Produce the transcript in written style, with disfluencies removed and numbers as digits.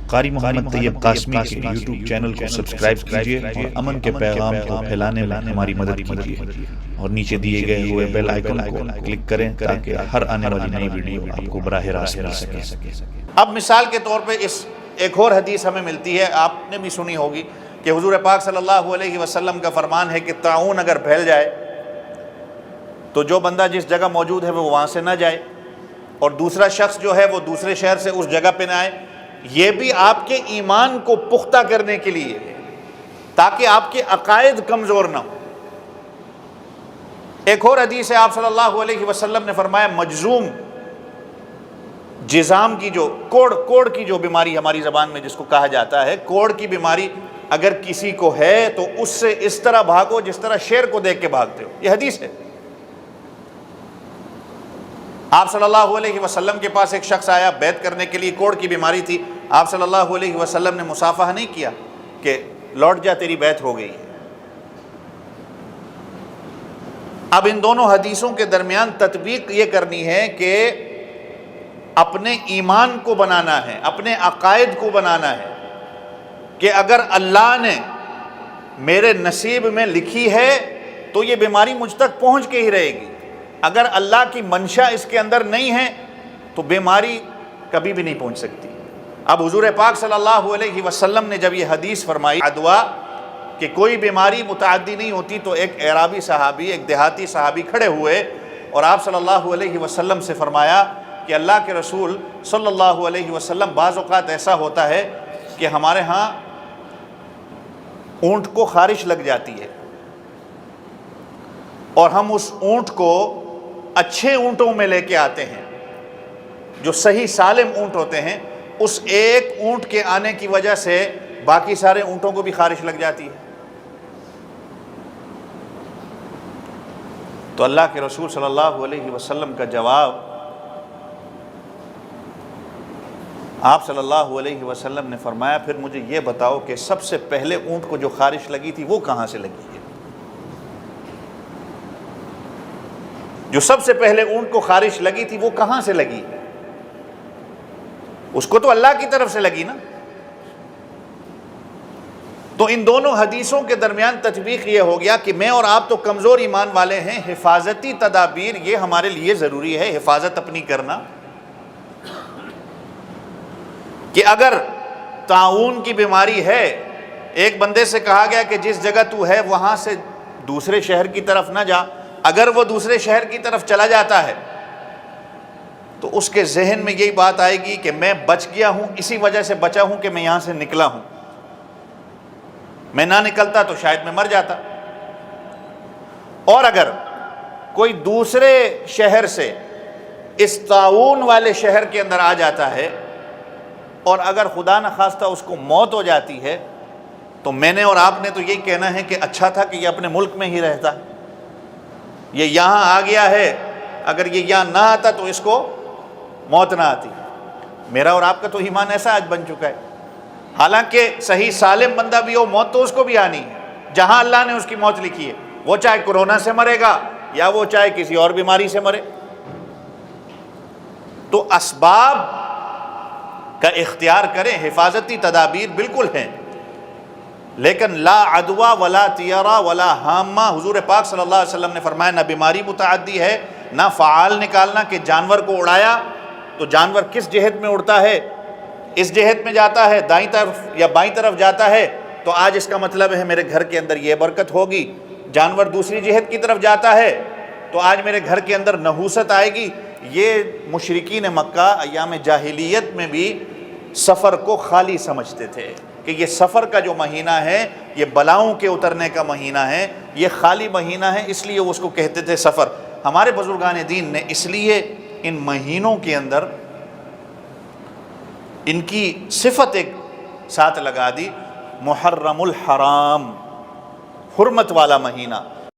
قاری محمد طیب قاسمی کے YouTube channel کو سبسکرائب کیجیے اور امن کے پیغام کو پھیلانے میں ہماری مدد کیجیے اور نیچے دیے گئے ہوئے بیل آئیکن کو کلک کریں تاکہ ہر آنے والی نئی ویڈیو آپ کو براہ راست مل سکے۔ اب مثال کے طور پہ ایک اور حدیث ہمیں ملتی ہے، آپ نے بھی سنی ہوگی کہ حضور پاک صلی اللہ علیہ وسلم کا فرمان ہے کہ طاعون اگر پھیل جائے تو جو بندہ جس جگہ موجود ہے وہ وہاں سے نہ جائے، اور دوسرا شخص جو ہے وہ دوسرے شہر سے اس جگہ پہ نہ آئے۔ یہ بھی آپ کے ایمان کو پختہ کرنے کے لیے ہے تاکہ آپ کے عقائد کمزور نہ ہوں۔ ایک اور حدیث ہے، آپ صلی اللہ علیہ وسلم نے فرمایا مجزوم، جزام کی جو کوڑ کی جو بیماری ہماری زبان میں جس کو کہا جاتا ہے، کوڑ کی بیماری اگر کسی کو ہے تو اس سے اس طرح بھاگو جس طرح شیر کو دیکھ کے بھاگتے ہو۔ یہ حدیث ہے۔ آپ صلی اللہ علیہ وسلم کے پاس ایک شخص آیا بیعت کرنے کے لیے، کوڑ کی بیماری تھی۔ آپ صلی اللہ علیہ وسلم نے مصافحہ نہیں کیا کہ لوٹ جا تیری بیعت ہو گئی ہے۔ اب ان دونوں حدیثوں کے درمیان تطبیق یہ کرنی ہے کہ اپنے ایمان کو بنانا ہے، اپنے عقائد کو بنانا ہے کہ اگر اللہ نے میرے نصیب میں لکھی ہے تو یہ بیماری مجھ تک پہنچ کے ہی رہے گی، اگر اللہ کی منشا اس کے اندر نہیں ہے تو بیماری کبھی بھی نہیں پہنچ سکتی۔ اب حضور پاک صلی اللہ علیہ وسلم نے جب یہ حدیث فرمائی عدویٰ کہ کوئی بیماری متعدی نہیں ہوتی، تو ایک اعرابی صحابی، ایک دیہاتی صحابی کھڑے ہوئے اور آپ صلی اللہ علیہ وسلم سے فرمایا کہ اللہ کے رسول صلی اللہ علیہ وسلم، بعض اوقات ایسا ہوتا ہے کہ ہمارے ہاں اونٹ کو خارش لگ جاتی ہے اور ہم اس اونٹ کو اچھے اونٹوں میں لے کے آتے ہیں، جو صحیح سالم اونٹ ہوتے ہیں، اس ایک اونٹ کے آنے کی وجہ سے باقی سارے اونٹوں کو بھی خارش لگ جاتی ہے۔ تو اللہ کے رسول صلی اللہ علیہ وسلم کا جواب، آپ صلی اللہ علیہ وسلم نے فرمایا پھر مجھے یہ بتاؤ کہ سب سے پہلے اونٹ کو جو خارش لگی تھی وہ کہاں سے لگی ہے؟ جو سب سے پہلے اونٹ کو خارش لگی تھی وہ کہاں سے لگی؟ اس کو تو اللہ کی طرف سے لگی نا۔ تو ان دونوں حدیثوں کے درمیان تطبیق یہ ہو گیا کہ میں اور آپ تو کمزور ایمان والے ہیں، حفاظتی تدابیر یہ ہمارے لیے ضروری ہے، حفاظت اپنی کرنا، کہ اگر طاعون کی بیماری ہے، ایک بندے سے کہا گیا کہ جس جگہ تو ہے وہاں سے دوسرے شہر کی طرف نہ جا، اگر وہ دوسرے شہر کی طرف چلا جاتا ہے تو اس کے ذہن میں یہی بات آئے گی کہ میں بچ گیا ہوں، اسی وجہ سے بچا ہوں کہ میں یہاں سے نکلا ہوں، میں نہ نکلتا تو شاید میں مر جاتا۔ اور اگر کوئی دوسرے شہر سے اس طاعون والے شہر کے اندر آ جاتا ہے اور اگر خدا نخواستہ اس کو موت ہو جاتی ہے تو میں نے اور آپ نے تو یہی کہنا ہے کہ اچھا تھا کہ یہ اپنے ملک میں ہی رہتا، یہ یہاں آ گیا ہے، اگر یہ یہاں نہ آتا تو اس کو موت نہ آتی۔ میرا اور آپ کا تو ایمان ایسا آج بن چکا ہے، حالانکہ صحیح سالم بندہ بھی ہو موت تو اس کو بھی آنی ہے، جہاں اللہ نے اس کی موت لکھی ہے، وہ چاہے کورونا سے مرے گا یا وہ چاہے کسی اور بیماری سے مرے۔ تو اسباب کا اختیار کریں، حفاظتی تدابیر بالکل ہیں، لیکن لا عدویٰ ولا طیرہ ولا ہامہ، حضور پاک صلی اللہ علیہ وسلم نے فرمایا نہ بیماری متعدی ہے، نہ فعال نکالنا کہ جانور کو اڑایا تو جانور کس جہت میں اڑتا ہے، اس جہت میں جاتا ہے دائیں طرف یا بائیں طرف جاتا ہے تو آج اس کا مطلب ہے میرے گھر کے اندر یہ برکت ہوگی، جانور دوسری جہت کی طرف جاتا ہے تو آج میرے گھر کے اندر نحوست آئے گی۔ یہ مشرکین مکہ ایام جاہلیت میں بھی سفر کو خالی سمجھتے تھے کہ یہ سفر کا جو مہینہ ہے یہ بلاؤں کے اترنے کا مہینہ ہے، یہ خالی مہینہ ہے، اس لیے وہ اس کو کہتے تھے سفر۔ ہمارے بزرگان دین نے اس لیے ان مہینوں کے اندر ان کی صفت ایک ساتھ لگا دی، محرم الحرام، حرمت والا مہینہ۔